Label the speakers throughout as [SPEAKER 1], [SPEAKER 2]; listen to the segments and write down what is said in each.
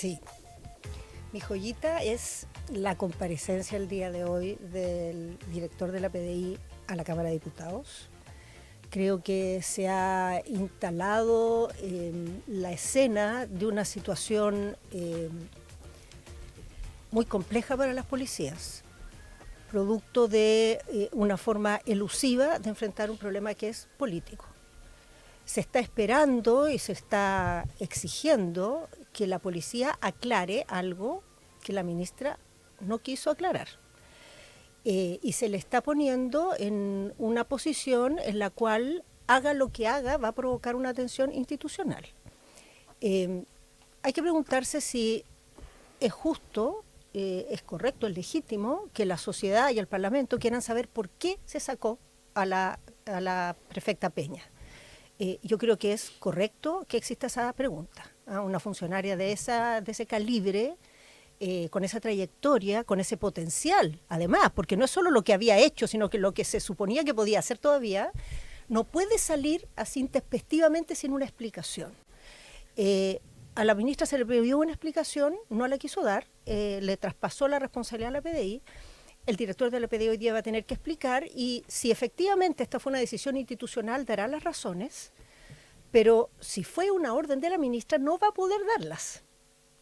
[SPEAKER 1] Sí, mi joyita es la comparecencia el día de hoy del director de la PDI a la Cámara de Diputados. Creo que se ha instalado la escena de una situación muy compleja para las policías, producto de una forma elusiva de enfrentar un problema que es político. Se está esperando y se está exigiendo que la policía aclare algo que la ministra no quiso aclarar. Y se le está poniendo en una posición en la cual haga lo que haga va a provocar una tensión institucional. Hay que preguntarse si es justo, es correcto, es legítimo que la sociedad y el Parlamento quieran saber por qué se sacó a la prefecta Peña. Yo creo que es correcto que exista esa pregunta. Una funcionaria de ese calibre, con esa trayectoria, con ese potencial, además, porque no es solo lo que había hecho, sino que lo que se suponía que podía hacer todavía, no puede salir así intempestivamente sin una explicación. A la ministra se le pidió una explicación, no la quiso dar, le traspasó la responsabilidad a la PDI. El director de la PDI hoy día va a tener que explicar y si efectivamente esta fue una decisión institucional dará las razones, pero si fue una orden de la ministra no va a poder darlas.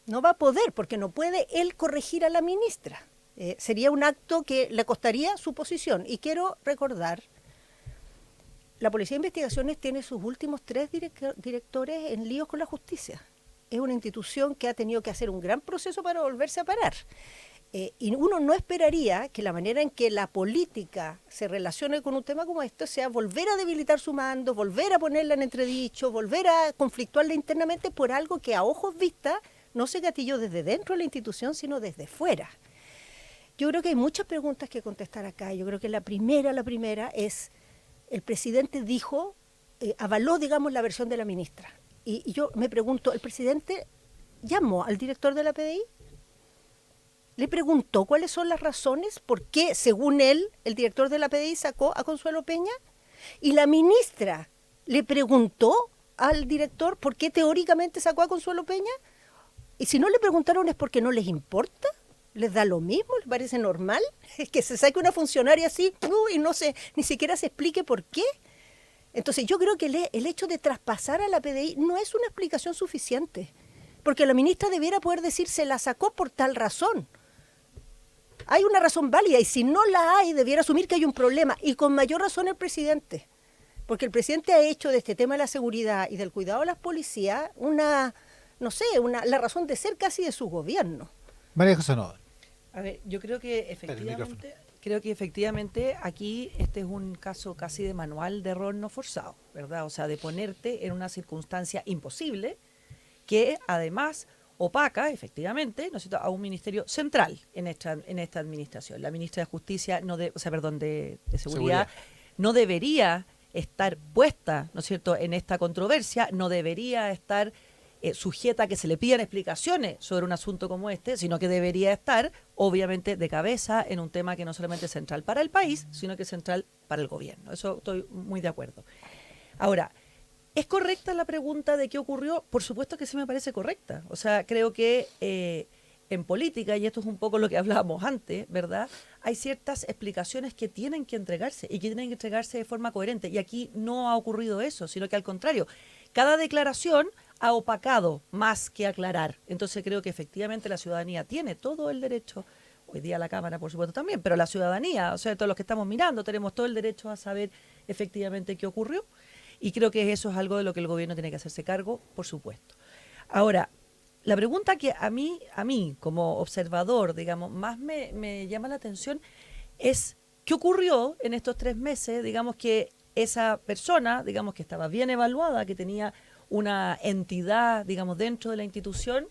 [SPEAKER 1] No va a poder porque no puede él corregir a la ministra. Sería un acto que le costaría su posición. Y quiero recordar, la Policía de Investigaciones tiene sus últimos 3 directores en líos con la justicia. Es una institución que ha tenido que hacer un gran proceso para volverse a parar. Y uno no esperaría que la manera en que la política se relacione con un tema como este sea volver a debilitar su mando, volver a ponerla en entredicho, volver a conflictuarla internamente por algo que a ojos vistas no se gatilló desde dentro de la institución, sino desde fuera. Yo creo que hay muchas preguntas que contestar acá. Yo creo que la primera es, el presidente dijo, avaló, digamos, la versión de la ministra. Y yo me pregunto, ¿el presidente llamó al director de la PDI? Le preguntó cuáles son las razones por qué, según él, el director de la PDI sacó a Consuelo Peña. Y la ministra le preguntó al director por qué teóricamente sacó a Consuelo Peña. Y si no le preguntaron es porque no les importa, les da lo mismo, les parece normal. Es que se saque una funcionaria así y no ni siquiera se explique por qué. Entonces yo creo que el hecho de traspasar a la PDI no es una explicación suficiente. Porque la ministra debiera poder decir se la sacó por tal razón. Hay una razón válida y si no la hay, debiera asumir que hay un problema. Y con mayor razón el presidente. Porque el presidente ha hecho de este tema de la seguridad y del cuidado de las policías la razón de ser casi de su gobierno.
[SPEAKER 2] María José Nova.
[SPEAKER 3] A ver, yo creo que efectivamente aquí este es un caso casi de manual de error no forzado, ¿verdad? O sea, de ponerte en una circunstancia imposible que además opaca, efectivamente, ¿no es cierto?, a un ministerio central en esta administración. La ministra de Justicia, de Seguridad, no debería estar puesta, ¿no es cierto?, en esta controversia, no debería estar sujeta a que se le pidan explicaciones sobre un asunto como este, sino que debería estar, obviamente, de cabeza en un tema que no solamente es central para el país, sino que es central para el gobierno. Eso estoy muy de acuerdo. Ahora, ¿es correcta la pregunta de qué ocurrió? Por supuesto que sí me parece correcta. O sea, creo que en política, y esto es un poco lo que hablábamos antes, ¿verdad?, hay ciertas explicaciones que tienen que entregarse y que tienen que entregarse de forma coherente. Y aquí no ha ocurrido eso, sino que al contrario, cada declaración ha opacado más que aclarar. Entonces creo que efectivamente la ciudadanía tiene todo el derecho, hoy día la Cámara por supuesto también, pero la ciudadanía, o sea, todos los que estamos mirando, tenemos todo el derecho a saber efectivamente qué ocurrió. Y creo que eso es algo de lo que el gobierno tiene que hacerse cargo, por supuesto. Ahora, la pregunta que a mí como observador, digamos, más me llama la atención es qué ocurrió en estos 3 meses, digamos, que esa persona, digamos, que estaba bien evaluada, que tenía una entidad, digamos, dentro de la institución,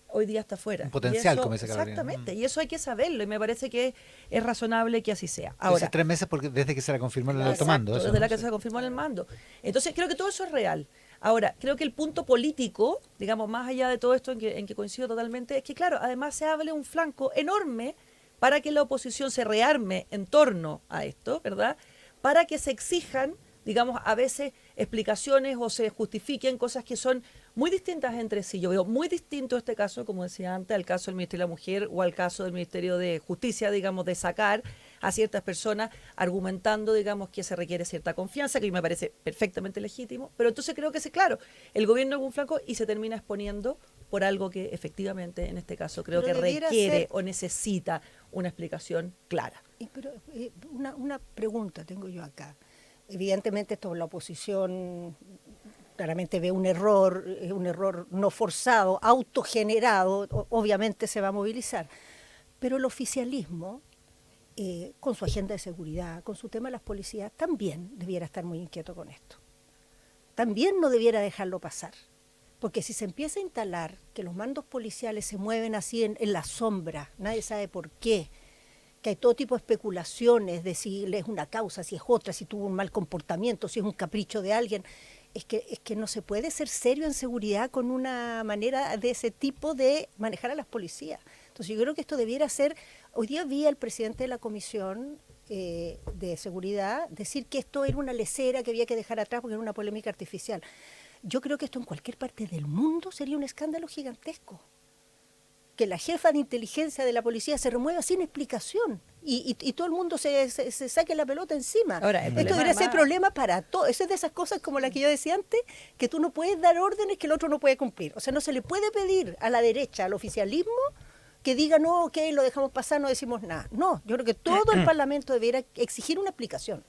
[SPEAKER 3] hoy día está fuera.
[SPEAKER 2] Un potencial,
[SPEAKER 3] eso,
[SPEAKER 2] como dice Carolina.
[SPEAKER 3] Exactamente, y eso hay que saberlo, y me parece que es razonable que así sea.
[SPEAKER 2] Ahora, hace 3 meses desde que se la confirmó en el alto mando.
[SPEAKER 3] Desde la que se confirmó en el mando. Entonces creo que todo eso es real. Ahora, creo que el punto político, digamos, más allá de todo esto en que coincido totalmente, es que, claro, además se abre un flanco enorme para que la oposición se rearme en torno a esto, ¿verdad?, para que se exijan, digamos, a veces explicaciones o se justifiquen cosas que son muy distintas entre sí. Yo veo muy distinto este caso, como decía antes, al caso del Ministerio de la Mujer o al caso del Ministerio de Justicia, digamos, de sacar a ciertas personas argumentando, digamos, que se requiere cierta confianza, que me parece perfectamente legítimo, pero entonces creo que sí, claro, el gobierno es un flanco y se termina exponiendo por algo que efectivamente en este caso creo
[SPEAKER 1] Pero
[SPEAKER 3] que
[SPEAKER 1] debiera
[SPEAKER 3] requiere
[SPEAKER 1] ser-
[SPEAKER 3] o necesita una explicación clara.
[SPEAKER 1] Pero una pregunta tengo yo acá. Evidentemente esto la oposición claramente ve un error no forzado, autogenerado, obviamente se va a movilizar. Pero el oficialismo, con su agenda de seguridad, con su tema de las policías, también debiera estar muy inquieto con esto. También no debiera dejarlo pasar. Porque si se empieza a instalar que los mandos policiales se mueven así en la sombra, nadie sabe por qué, que hay todo tipo de especulaciones de si es una causa, si es otra, si tuvo un mal comportamiento, si es un capricho de alguien, es que no se puede ser serio en seguridad con una manera de ese tipo de manejar a las policías. Entonces yo creo que esto debiera ser, hoy día vi al presidente de la Comisión de Seguridad decir que esto era una lesera que había que dejar atrás porque era una polémica artificial. Yo creo que esto en cualquier parte del mundo sería un escándalo gigantesco. Que la jefa de inteligencia de la policía se remueva sin explicación y todo el mundo se saque la pelota encima.
[SPEAKER 3] Ahora,
[SPEAKER 1] Esto debería ser problema para todo. Eso es de esas cosas como la que yo decía antes, que tú no puedes dar órdenes que el otro no puede cumplir. O sea, no se le puede pedir a la derecha, al oficialismo, que diga, no, ok, lo dejamos pasar, no decimos nada. No, yo creo que todo el Parlamento debiera exigir una explicación.